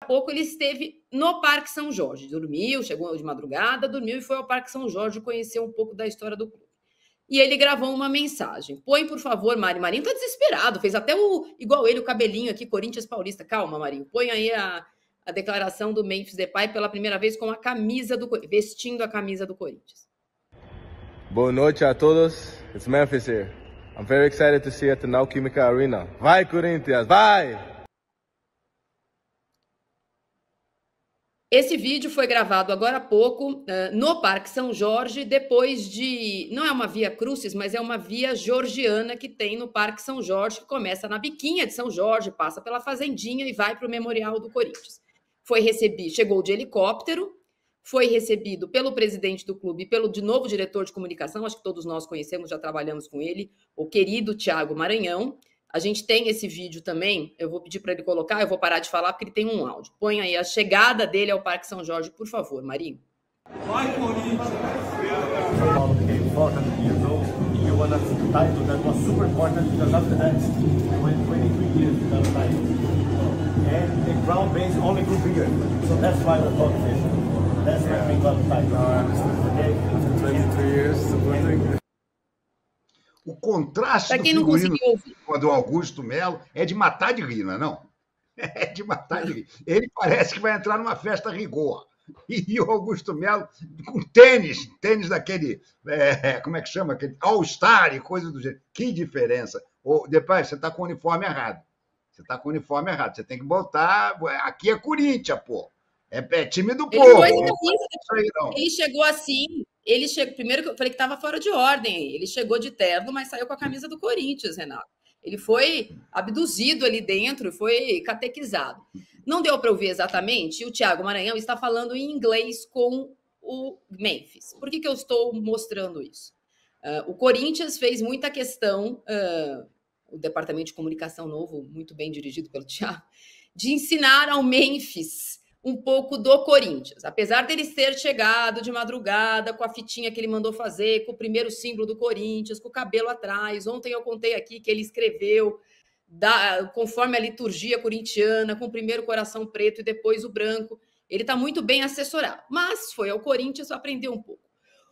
pouco ele esteve no Parque São Jorge. Dormiu, chegou de madrugada, dormiu e foi ao Parque São Jorge conhecer um pouco da história do clube. E ele gravou uma mensagem. Põe, por favor, Mari. Marinho tá desesperado, fez até igual ele, o cabelinho aqui, Corinthians Paulista. Calma, Marinho. Põe aí a declaração do Memphis Depay pela primeira vez com a camisa do vestindo a camisa do Corinthians. Boa noite a todos. It's Memphis here. I'm very excited to see you at the Neoquímica Arena. Vai, Corinthians, vai! Esse vídeo foi gravado agora há pouco no Parque São Jorge, depois de... Não é uma via Crucis, mas é uma via georgiana que tem no Parque São Jorge, que começa na Biquinha de São Jorge, passa pela Fazendinha e vai para o Memorial do Corinthians. Chegou de helicóptero, foi recebido pelo presidente do clube, pelo de novo diretor de comunicação, acho que todos nós conhecemos, já trabalhamos com ele, o querido Thiago Maranhão. A gente tem esse vídeo também, eu vou pedir para ele colocar, eu vou parar de falar porque ele tem um áudio. Põe aí a chegada dele ao Parque São Jorge, por favor, Marinho. Vai, Corinthians! São Paulo became 400 years old. You won a title that was super important because after that, you went 23 years without a title. And the ground base only grew bigger. So that's why we're talking this. That's why we got the title. Okay? After 23 years, supporting. O contraste do figurino do Augusto Melo é de matar de rir, não é não? É de matar de rir. Ele parece que vai entrar numa festa rigor. E o Augusto Melo com tênis daquele, como é que chama? Aquele All-Star e coisa do jeito. Que diferença. Depois, você está com o uniforme errado. Você tem que botar... Aqui é Corinthians, pô. É time do povo. Ele chegou assim... Primeiro que eu falei que estava fora de ordem. Ele chegou de terno, mas saiu com a camisa do Corinthians, Renato. Ele foi abduzido ali dentro, foi catequizado. Não deu para ouvir exatamente. O Thiago Maranhão está falando em inglês com o Memphis. Por que eu estou mostrando isso? O Corinthians fez muita questão, o departamento de comunicação novo, muito bem dirigido pelo Thiago, de ensinar ao Memphis um pouco do Corinthians. Apesar dele ter chegado de madrugada com a fitinha que ele mandou fazer, com o primeiro símbolo do Corinthians, com o cabelo atrás. Ontem eu contei aqui que ele escreveu conforme a liturgia corintiana, com o primeiro coração preto e depois o branco. Ele está muito bem assessorado. Mas foi ao Corinthians aprender um pouco.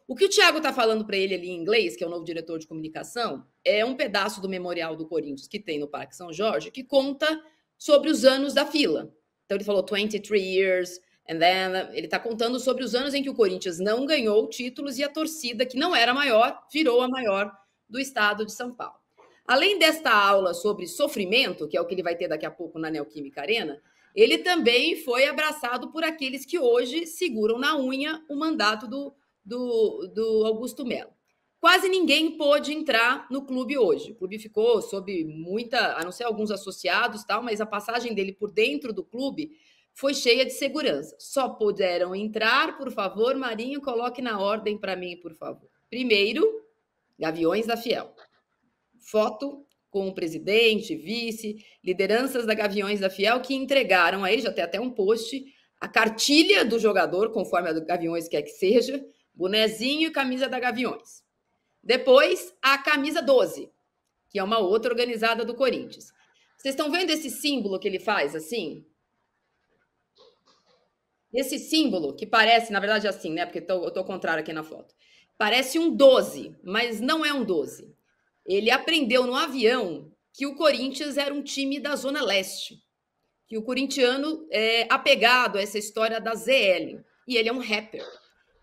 O que o Thiago está falando para ele ali em inglês, que é o novo diretor de comunicação, é um pedaço do Memorial do Corinthians que tem no Parque São Jorge, que conta sobre os anos da fila. Então, ele falou 23 years, and then ele está contando sobre os anos em que o Corinthians não ganhou títulos e a torcida, que não era maior, virou a maior do estado de São Paulo. Além desta aula sobre sofrimento, que é o que ele vai ter daqui a pouco na Neoquímica Arena, ele também foi abraçado por aqueles que hoje seguram na unha o mandato do Augusto Melo. Quase ninguém pôde entrar no clube hoje. O clube ficou sob muita, a não ser alguns associados, tal, mas a passagem dele por dentro do clube foi cheia de segurança. Só puderam entrar, por favor, Marinho, coloque na ordem para mim, por favor. Primeiro, Gaviões da Fiel. Foto com o presidente, vice, lideranças da Gaviões da Fiel que entregaram aí, já tem até um post, a cartilha do jogador, conforme a do Gaviões quer que seja, bonezinho e camisa da Gaviões. Depois, a camisa 12, que é uma outra organizada do Corinthians. Vocês estão vendo esse símbolo que ele faz assim? Esse símbolo que parece, na verdade, assim, né? Porque eu estou ao contrário aqui na foto. Parece um 12, mas não é um 12. Ele aprendeu no avião que o Corinthians era um time da Zona Leste, que o corintiano é apegado a essa história da ZL, e ele é um rapper.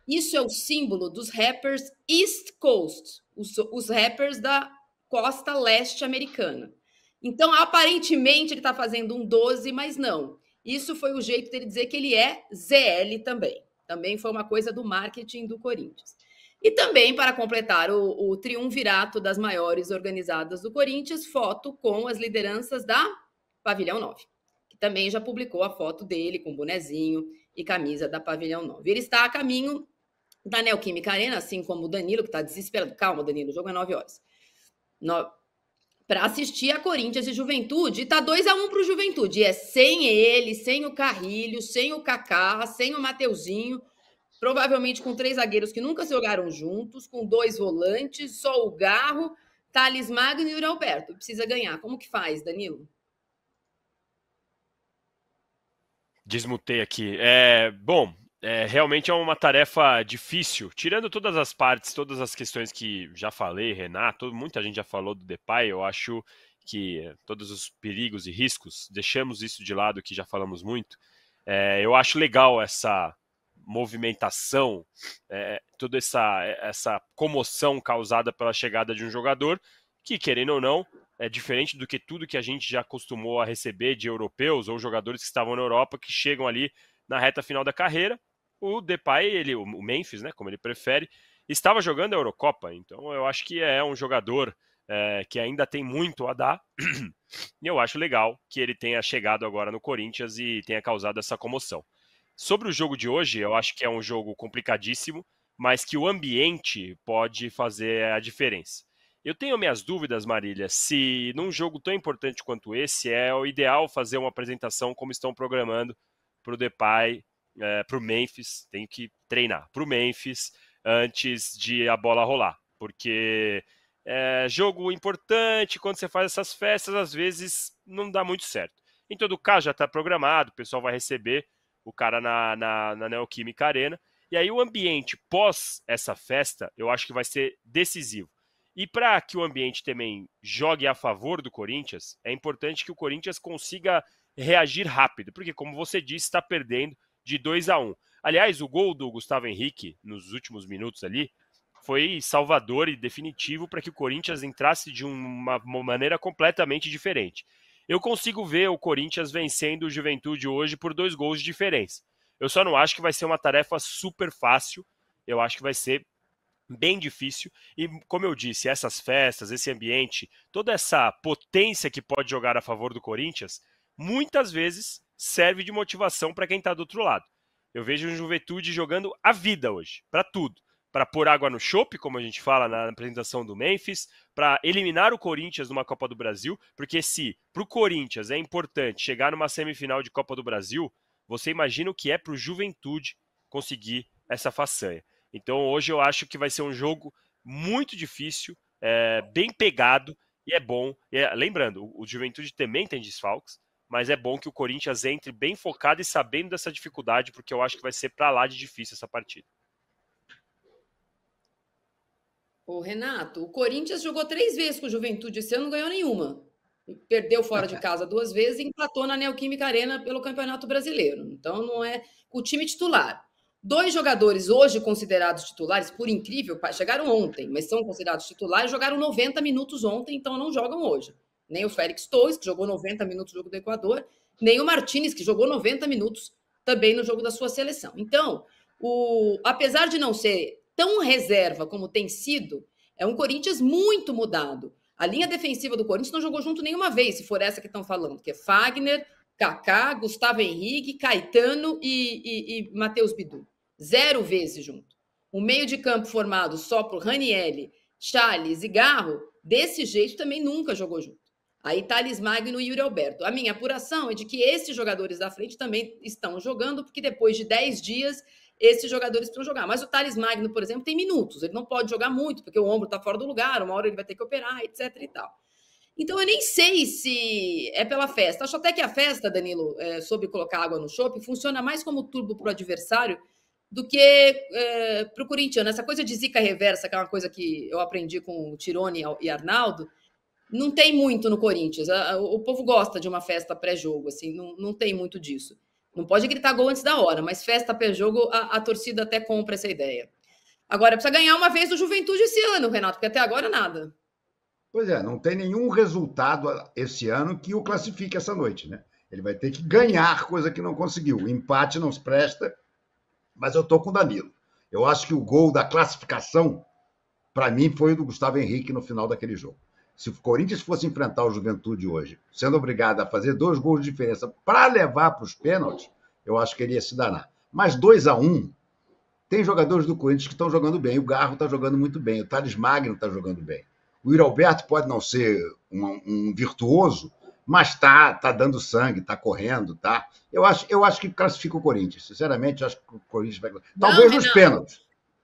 Isso é o símbolo dos rappers East Coast, os rappers da costa leste americana. Então, aparentemente, ele está fazendo um 12, mas não. Isso foi o jeito dele dizer que ele é ZL também. Também foi uma coisa do marketing do Corinthians. E também, para completar o triunvirato das maiores organizadas do Corinthians, foto com as lideranças da Pavilhão 9, que também já publicou a foto dele com bonezinho e camisa da Pavilhão 9. Ele está a caminho da Neoquímica Arena, assim como o Danilo, que está desesperado. Calma, Danilo, o jogo é 9 horas. Para assistir a Corinthians e Juventude, está 2-1 para o Juventude. E é sem ele, sem o Carrilho, sem o Kaká, sem o Mateuzinho, provavelmente com 3 zagueiros que nunca se jogaram juntos, com 2 volantes, só o Garro, Thales Magno e o Alberto. Precisa ganhar. Como que faz, Danilo? Desmutei aqui. Bom, realmente é uma tarefa difícil, tirando todas as partes, todas as questões que já falei, Renato, muita gente já falou do Depay, eu acho que todos os perigos e riscos, deixamos isso de lado, que já falamos muito. Eu acho legal essa movimentação, toda essa comoção causada pela chegada de um jogador que, querendo ou não, é diferente do que tudo que a gente já acostumou a receber de europeus ou jogadores que estavam na Europa que chegam ali na reta final da carreira. O Depay, o Memphis, né, como ele prefere, estava jogando a Eurocopa, então eu acho que é um jogador que ainda tem muito a dar, e eu acho legal que ele tenha chegado agora no Corinthians e tenha causado essa comoção. Sobre o jogo de hoje, eu acho que é um jogo complicadíssimo, mas que o ambiente pode fazer a diferença. Eu tenho minhas dúvidas, Marília, se num jogo tão importante quanto esse é o ideal fazer uma apresentação como estão programando para o Depay, para o Memphis, tem que treinar para o Memphis antes de a bola rolar, porque jogo importante, quando você faz essas festas, às vezes não dá muito certo. Em todo caso, já está programado, o pessoal vai receber o cara na Neoquímica Arena, e aí o ambiente pós essa festa, eu acho que vai ser decisivo. E para que o ambiente também jogue a favor do Corinthians, é importante que o Corinthians consiga reagir rápido, porque, como você disse, está perdendo de 2-1. Aliás, o gol do Gustavo Henrique, nos últimos minutos ali, foi salvador e definitivo para que o Corinthians entrasse de uma maneira completamente diferente. Eu consigo ver o Corinthians vencendo o Juventude hoje por 2 gols de diferença. Eu só não acho que vai ser uma tarefa super fácil, eu acho que vai ser bem difícil, e como eu disse, essas festas, esse ambiente, toda essa potência que pode jogar a favor do Corinthians, muitas vezes serve de motivação para quem está do outro lado. Eu vejo o Juventude jogando a vida hoje, para tudo, para pôr água no chope, como a gente fala na apresentação do Memphis, para eliminar o Corinthians numa Copa do Brasil, porque se para o Corinthians é importante chegar numa semifinal de Copa do Brasil, você imagina o que é para o Juventude conseguir essa façanha. Então hoje eu acho que vai ser um jogo muito difícil, bem pegado, e é bom. Lembrando, o Juventude também tem desfalques, mas é bom que o Corinthians entre bem focado e sabendo dessa dificuldade, porque eu acho que vai ser para lá de difícil essa partida. Ô, Renato, o Corinthians jogou 3 vezes com o Juventude esse ano, não ganhou nenhuma. Perdeu fora de casa 2 vezes e empatou na Neoquímica Arena pelo Campeonato Brasileiro. Então não é o time titular. 2 jogadores hoje considerados titulares, por incrível, chegaram ontem, mas são considerados titulares, jogaram 90 minutos ontem, então não jogam hoje. Nem o Félix Torres, que jogou 90 minutos no jogo do Equador, nem o Martínez, que jogou 90 minutos também no jogo da sua seleção. Então, apesar de não ser tão reserva como tem sido, é um Corinthians muito mudado. A linha defensiva do Corinthians não jogou junto nenhuma vez, se for essa que estão falando, que é Fagner, Kaká, Gustavo Henrique, Caetano e Matheus Bidu. 0 vezes junto. O meio de campo formado só por Ranieri, Charles e Garro, desse jeito também nunca jogou junto. Aí Thales Magno e Yuri Alberto. A minha apuração é de que esses jogadores da frente também estão jogando, porque depois de 10 dias, esses jogadores precisam jogar. Mas o Thales Magno, por exemplo, tem minutos. Ele não pode jogar muito, porque o ombro está fora do lugar, uma hora ele vai ter que operar, etc. e tal. Então, eu nem sei se é pela festa. Acho até que a festa, Danilo, sobre colocar água no chope, funciona mais como turbo para o adversário do que para o corintiano. Essa coisa de zica reversa, que é uma coisa que eu aprendi com o Tirone e Arnaldo, não tem muito no Corinthians. O povo gosta de uma festa pré-jogo, assim, não tem muito disso. Não pode gritar gol antes da hora, mas festa pré-jogo, a torcida até compra essa ideia. Agora, precisa ganhar uma vez do Juventude esse ano, Renato, porque até agora nada. Pois é, não tem nenhum resultado esse ano que o classifique essa noite, né? Ele vai ter que ganhar, coisa que não conseguiu. O empate não se presta, mas eu estou com o Danilo. Eu acho que o gol da classificação, para mim, foi o do Gustavo Henrique no final daquele jogo. Se o Corinthians fosse enfrentar o Juventude hoje, sendo obrigado a fazer 2 gols de diferença para levar para os pênaltis, eu acho que ele ia se danar. Mas 2-1, tem jogadores do Corinthians que estão jogando bem. O Garro está jogando muito bem, o Thales Magno está jogando bem. O Yuri Alberto pode não ser um virtuoso, mas está dando sangue, está correndo, tá? Eu acho que classifica o Corinthians. Sinceramente, eu acho que o Corinthians vai... Talvez nos pênaltis.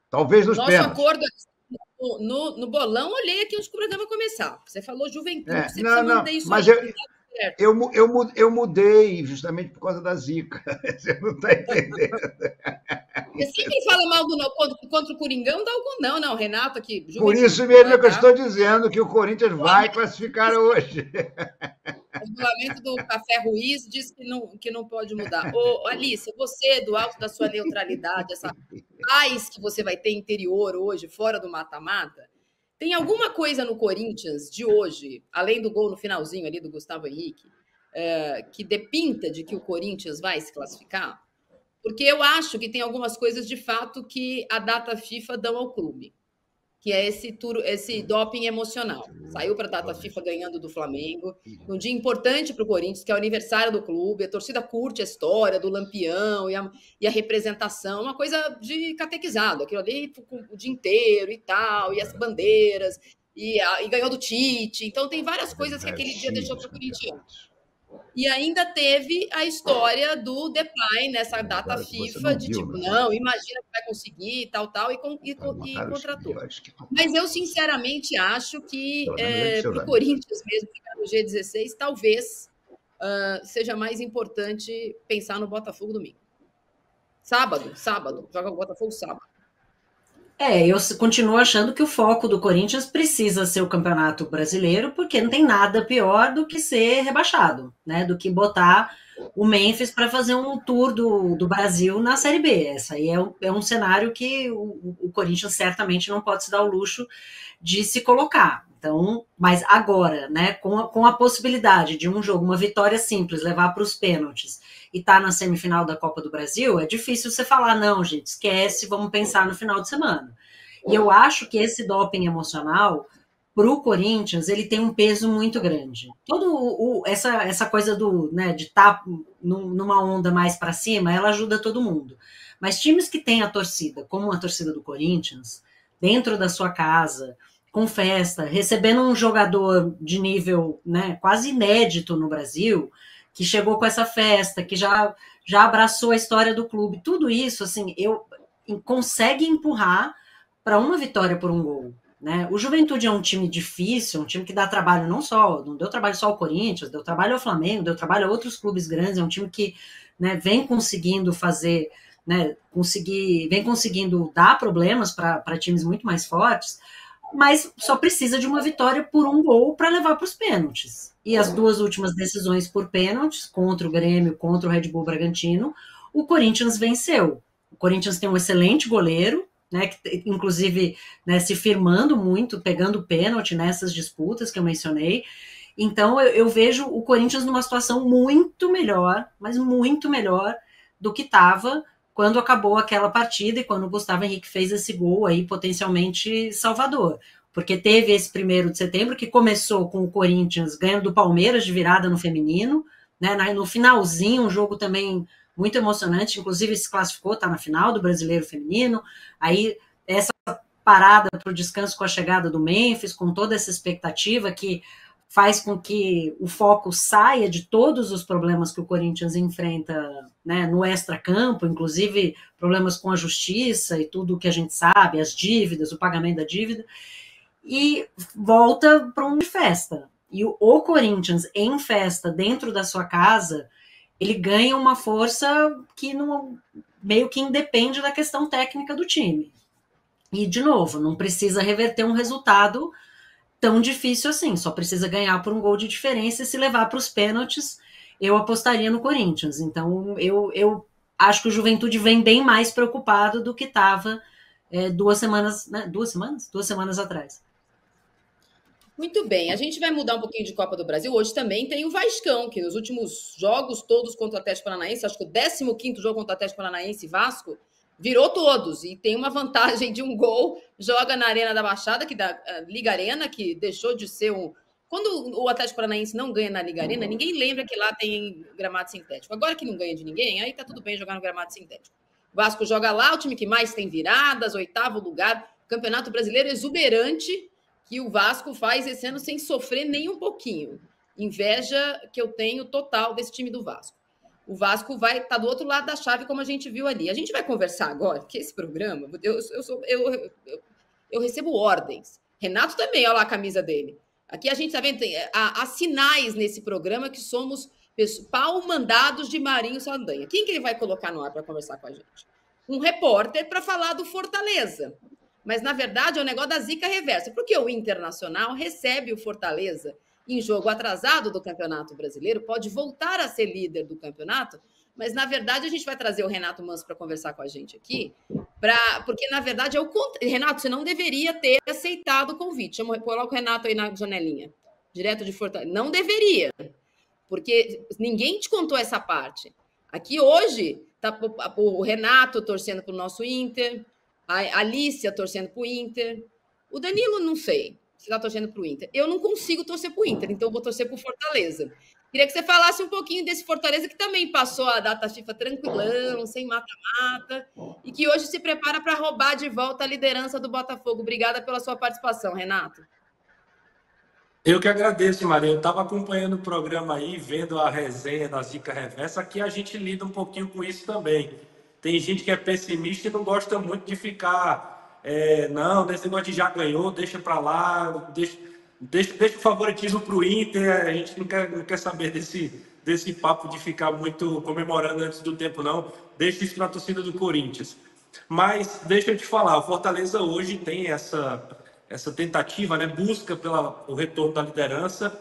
Talvez nos pênaltis. Nosso acordo no bolão, olhei aqui antes que o programa começar. Você falou Juventude, você precisa manter isso. Mas Eu mudei justamente por causa da zica. Você não está entendendo. Você sempre fala mal contra o Coringão, não, Renato aqui. Por isso mesmo que eu estou dizendo que o Corinthians vai classificar hoje. O regulamento do Café Ruiz diz que não pode mudar. Ô, Alice, você, do alto da sua neutralidade, essa paz que você vai ter interior hoje, fora do mata-mata, tem alguma coisa no Corinthians de hoje, além do gol no finalzinho ali do Gustavo Henrique, que depinta de que o Corinthians vai se classificar? Porque eu acho que tem algumas coisas de fato que a data FIFA dão ao clube, que é esse doping emocional. Saiu para a data FIFA ganhando do Flamengo, num dia importante para o Corinthians, que é o aniversário do clube, a torcida curte a história do Lampião e a representação, uma coisa de catequizado, aquilo ali o dia inteiro e tal, e as bandeiras, e ganhou do Tite. Então tem várias coisas que aquele dia deixou para o corintiano. E ainda teve a história do Depay nessa data FIFA, de tipo, não, imagina que vai conseguir, tal, e contratou. Mas eu, sinceramente, acho que para o Corinthians mesmo ficar no G16, talvez seja mais importante pensar no Botafogo domingo. Sábado, joga o Botafogo sábado. Eu continuo achando que o foco do Corinthians precisa ser o Campeonato Brasileiro, porque não tem nada pior do que ser rebaixado, né? Do que botar o Memphis para fazer um tour do Brasil na Série B. Essa aí é um cenário que o Corinthians certamente não pode se dar o luxo de se colocar. Então, mas agora, né, com a possibilidade de um jogo, uma vitória simples, levar para os pênaltis e estar na semifinal da Copa do Brasil, é difícil você falar, não, gente, esquece, vamos pensar no final de semana. E eu acho que esse doping emocional, para o Corinthians, ele tem um peso muito grande. Essa coisa né, de estar numa onda mais para cima, ela ajuda todo mundo. Mas times que têm a torcida, como a torcida do Corinthians, dentro da sua casa, com festa, recebendo um jogador de nível, né, quase inédito no Brasil, que chegou com essa festa, que já abraçou a história do clube, tudo isso, assim, consegue empurrar para uma vitória por um gol, né? O Juventude é um time difícil, um time que dá trabalho não deu trabalho só ao Corinthians, deu trabalho ao Flamengo, deu trabalho a outros clubes grandes, é um time que, né, vem conseguindo fazer, né, vem conseguindo dar problemas para times muito mais fortes, mas só precisa de uma vitória por um gol para levar para os pênaltis. E as duas últimas decisões por pênaltis, contra o Grêmio, contra o Red Bull Bragantino, o Corinthians venceu. O Corinthians tem um excelente goleiro, né, que, inclusive, né, se firmando muito, pegando pênalti nessas disputas que eu mencionei. Então, eu vejo o Corinthians numa situação muito melhor, mas muito melhor do que estava quando acabou aquela partida e quando o Gustavo Henrique fez esse gol aí potencialmente salvador. Porque teve esse 1º de setembro que começou com o Corinthians ganhando do Palmeiras de virada no feminino, né, no finalzinho, um jogo também muito emocionante, inclusive se classificou, está na final do Brasileiro Feminino, aí essa parada para o descanso com a chegada do Memphis, com toda essa expectativa que faz com que o foco saia de todos os problemas que o Corinthians enfrenta, né, no extracampo, inclusive problemas com a justiça e tudo o que a gente sabe, as dívidas, o pagamento da dívida, e volta para uma festa. E o Corinthians, em festa, dentro da sua casa, ele ganha uma força que meio que independe da questão técnica do time. E, de novo, não precisa reverter um resultado tão difícil assim, só precisa ganhar por um gol de diferença e se levar para os pênaltis, eu apostaria no Corinthians. Então, eu acho que o Juventude vem bem mais preocupado do que estava 2 semanas, né? 2 semanas atrás. Muito bem, a gente vai mudar um pouquinho de Copa do Brasil. Hoje também tem o Vascão, que nos últimos jogos todos contra o Atlético Paranaense, acho que o 15º jogo contra o Atlético Paranaense e Vasco, virou todos, e tem uma vantagem de um gol, joga na Arena da Baixada, que da Liga Arena, que deixou de ser um... Quando o Atlético Paranaense não ganha na Liga Arena, ninguém lembra que lá tem gramado sintético. Agora que não ganha de ninguém, aí tá tudo bem jogar no gramado sintético. O Vasco joga lá, o time que mais tem viradas, 8º lugar, Campeonato Brasileiro exuberante, que o Vasco faz esse ano sem sofrer nem um pouquinho. Inveja que eu tenho total desse time do Vasco. O Vasco vai estar do outro lado da chave, como a gente viu ali. A gente vai conversar agora, que esse programa, eu recebo ordens. Renato também, olha lá a camisa dele. Aqui a gente está vendo, há sinais nesse programa que somos pau-mandados de Marinho Saldanha. Quem que ele vai colocar no ar para conversar com a gente? Um repórter para falar do Fortaleza. Mas, na verdade, é o negócio da zica reversa, porque o Internacional recebe o Fortaleza em jogo atrasado do Campeonato Brasileiro, pode voltar a ser líder do campeonato, mas, na verdade, a gente vai trazer o Renato Manso para conversar com a gente aqui, porque, na verdade, é o contrário. Renato, você não deveria ter aceitado o convite. Coloca o Renato aí na janelinha, direto de Fortaleza. Não deveria, porque ninguém te contou essa parte. Aqui hoje está o Renato torcendo para o nosso Inter, a Alicia torcendo para o Inter, o Danilo não sei se está torcendo para o Inter. Eu não consigo torcer para o Inter, então eu vou torcer para o Fortaleza. Queria que você falasse um pouquinho desse Fortaleza que também passou a data FIFA tranquilão, sem mata-mata, e que hoje se prepara para roubar de volta a liderança do Botafogo. Obrigada pela sua participação, Renato. Eu que agradeço, Maria. Eu estava acompanhando o programa aí, vendo a resenha da Zica Reversa, que a gente lida um pouquinho com isso também. Tem gente que é pessimista e não gosta muito de ficar... não, nesse negócio de já ganhou, deixa para lá, deixa o favoritismo para o Inter. A gente não quer saber desse papo de ficar muito comemorando antes do tempo, não. Deixa isso para a torcida do Corinthians. Mas deixa eu te falar, o Fortaleza hoje tem essa tentativa, né, busca pelo retorno da liderança.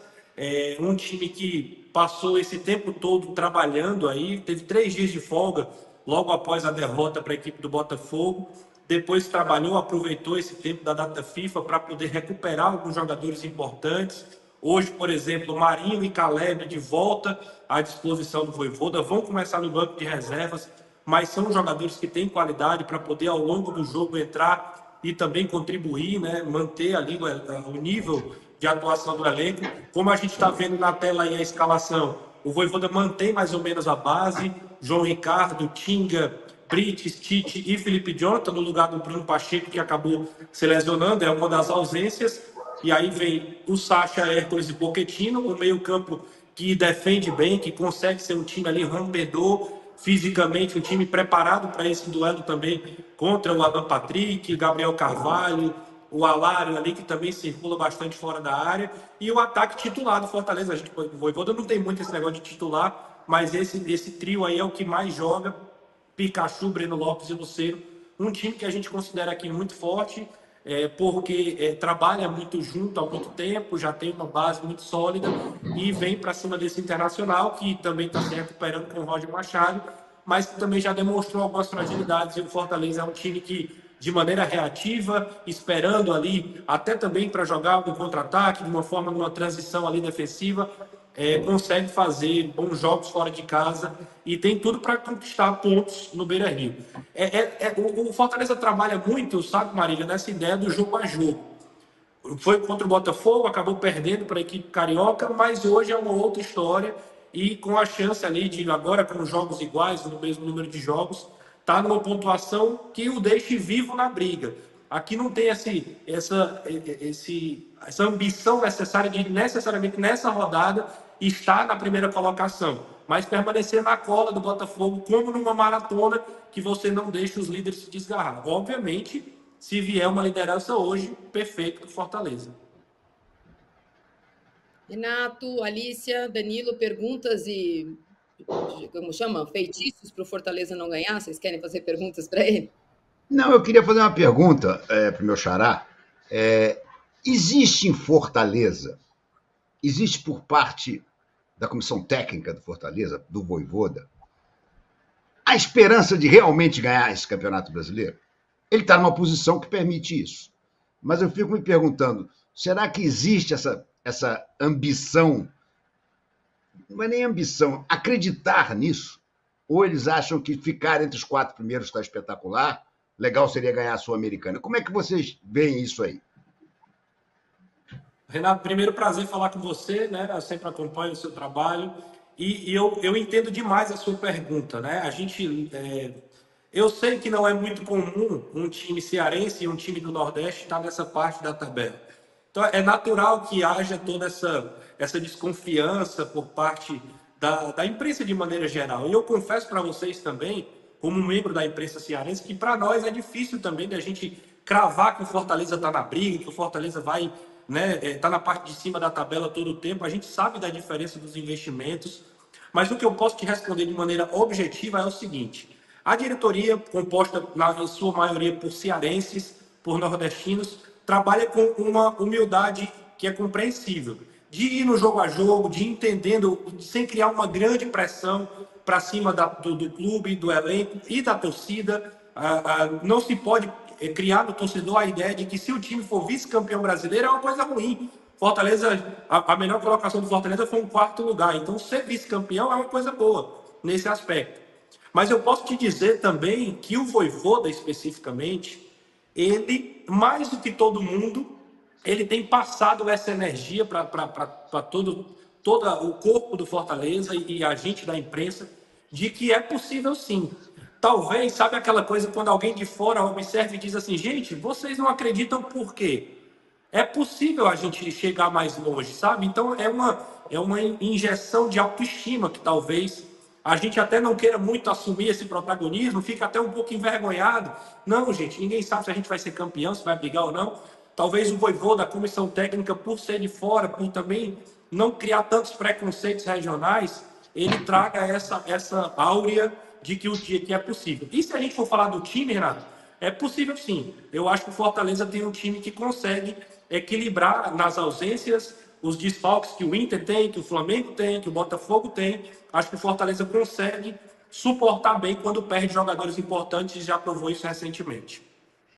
Um time que passou esse tempo todo trabalhando aí, teve 3 dias de folga logo após a derrota para a equipe do Botafogo. Depois trabalhou, aproveitou esse tempo da data FIFA para poder recuperar alguns jogadores importantes. Hoje, por exemplo, Marinho e Caleb de volta à disposição do Vojvoda, vão começar no banco de reservas, mas são jogadores que têm qualidade para poder, ao longo do jogo, entrar e também contribuir, né? Manter ali o nível de atuação do elenco. Como a gente está vendo na tela aí a escalação, o Vojvoda mantém mais ou menos a base, João Ricardo, Tinga, Brites, Tite e Felipe Jonathan, no lugar do Bruno Pacheco, que acabou se lesionando, é uma das ausências. E aí vem o Sacha, Hércules e Pochettino, o meio-campo que defende bem, que consegue ser um time ali rompedor, fisicamente, um time preparado para esse duelo também contra o Adam Patrick, Gabriel Carvalho, o Alário ali, que também circula bastante fora da área, e o ataque titular do Fortaleza. A gente, o Vojvoda não tem muito esse negócio de titular, mas esse trio aí é o que mais joga. Pikachu, Breno Lopes e Lucero, um time que a gente considera aqui muito forte, porque trabalha muito junto há muito tempo, já tem uma base muito sólida e vem para cima desse Internacional, que também está se recuperando com o Roger Machado, mas que também já demonstrou algumas fragilidades. E o Fortaleza é um time que, de maneira reativa, esperando ali, até também para jogar um contra-ataque, de uma forma, numa transição ali defensiva, consegue fazer bons jogos fora de casa e tem tudo para conquistar pontos no Beira-Rio. O Fortaleza trabalha muito, sabe, Marília, nessa ideia do jogo a jogo. Foi contra o Botafogo, acabou perdendo para a equipe carioca, mas hoje é uma outra história e com a chance ali de, agora com jogos iguais, no mesmo número de jogos, tá numa pontuação que o deixe vivo na briga. Aqui não tem essa ambição necessária de necessariamente nessa rodada estar na primeira colocação, mas permanecer na cola do Botafogo como numa maratona que você não deixa os líderes se desgarrar. Obviamente, se vier uma liderança hoje, perfeito do Fortaleza. Renato, Alicia, Danilo, perguntas e, como chama, feitiços para o Fortaleza não ganhar? Vocês querem fazer perguntas para ele? Não, eu queria fazer uma pergunta para o meu xará. Existe em Fortaleza, existe por parte da comissão técnica do Fortaleza, do Vojvoda, a esperança de realmente ganhar esse Campeonato Brasileiro? Ele está numa posição que permite isso. Mas eu fico me perguntando, será que existe essa ambição, não é nem ambição, acreditar nisso? Ou eles acham que ficar entre os 4 primeiros está espetacular, legal seria ganhar a Sul-Americana? Como é que vocês veem isso aí? Renato, primeiro prazer falar com você, né? Eu sempre acompanho o seu trabalho e eu entendo demais a sua pergunta, né? Eu sei que não é muito comum um time cearense e um time do Nordeste estar nessa parte da tabela. Então, é natural que haja toda essa desconfiança por parte da imprensa de maneira geral. E eu confesso para vocês também, como membro da imprensa cearense, que para nós é difícil também da gente cravar que o Fortaleza está na briga, que o Fortaleza vai né? Tá na parte de cima da tabela todo o tempo, a gente sabe da diferença dos investimentos, mas o que eu posso te responder de maneira objetiva é o seguinte: a diretoria, composta em sua maioria por cearenses, por nordestinos, trabalha com uma humildade que é compreensível, de ir no jogo a jogo, de ir entendendo, sem criar uma grande pressão para cima do clube, do elenco e da torcida. Não se pode criar no torcedor a ideia de que se o time for vice-campeão brasileiro é uma coisa ruim. Fortaleza, a melhor colocação do Fortaleza foi um 4º lugar, então ser vice-campeão é uma coisa boa nesse aspecto. Mas eu posso te dizer também que o Vojvoda, especificamente, ele, mais do que todo mundo, ele tem passado essa energia para todo o corpo do Fortaleza e a gente da imprensa, de que é possível sim. Talvez, sabe aquela coisa quando alguém de fora observa e diz assim: gente, vocês não acreditam por quê? É possível a gente chegar mais longe, sabe? Então é uma injeção de autoestima que talvez a gente até não queira muito assumir esse protagonismo, fica até um pouco envergonhado. Não, gente, ninguém sabe se a gente vai ser campeão, se vai brigar ou não. Talvez o Vojvoda, da comissão técnica, por ser de fora, por também não criar tantos preconceitos regionais, ele traga essa áurea de que é possível. E se a gente for falar do time, Renato, é possível sim. Eu acho que o Fortaleza tem um time que consegue equilibrar nas ausências os desfalques que o Inter tem, que o Flamengo tem, que o Botafogo tem. Acho que o Fortaleza consegue suportar bem quando perde jogadores importantes, já provou isso recentemente.